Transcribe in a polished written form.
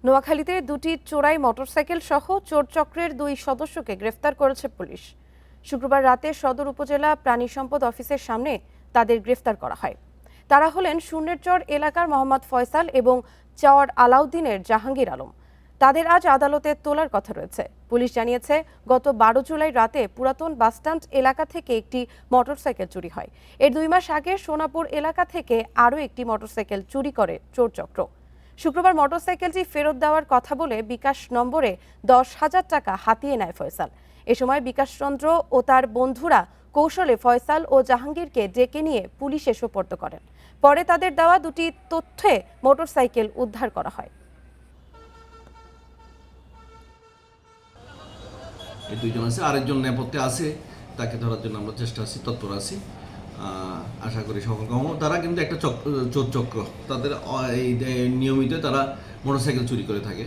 নোয়াখালীতে দুটি চোরাই মোটরসাইকেল সহ চোর চক্রের 2 সদস্যকে গ্রেফতার করেছে পুলিশ। শুক্রবার রাতে সদর উপজেলা প্রাণী সম্পদ অফিসের সামনে তাদের গ্রেফতার করা হয়। তারা হলেন শূন্যেরচর এলাকার মোহাম্মদ ফয়সাল এবং চর আলাউদ্দিনের জাহাঙ্গীর আলম। তাদের আজ আদালতে তোলার কথা রয়েছে। পুলিশ জানিয়েছে, গত 12 জুলাই রাতে পুরাতন বাসস্ট্যান্ড এলাকা থেকে একটি মোটরসাইকেল চুরি হয়। এর 2 মাস আগে সোনাপুর এলাকা থেকে আরও একটি মোটরসাইকেল চুরি করে চোর চক্র। শুক্রবার মোটরসাইকেলটি ফেরত দেওয়ার কথা বলে বিকাশ নম্বরে 10,000 টাকা হাতিয়ে নেয় ফয়সাল। এ সময় বিকাশচন্দ্র ও তার বন্ধুরা কৌশলে ফয়সাল ও জাহাঙ্গীরকে ডেকে নিয়ে পুলিশে সোপর্দ করেন। পরে তাদের দেওয়া দুটি তথ্যে মোটরসাইকেল উদ্ধার করা হয়। এই দুইজন আছে, আরেকজন নেপথ্যে আছে, তাকে ধরার জন্য আমরা চেষ্টা আছি, তৎপর আছি। আশা করি সফল হবো। তারা কিন্তু একটা চোর চক্র, তাদের এই নিয়মিত তারা মোটরসাইকেল চুরি করে থাকে।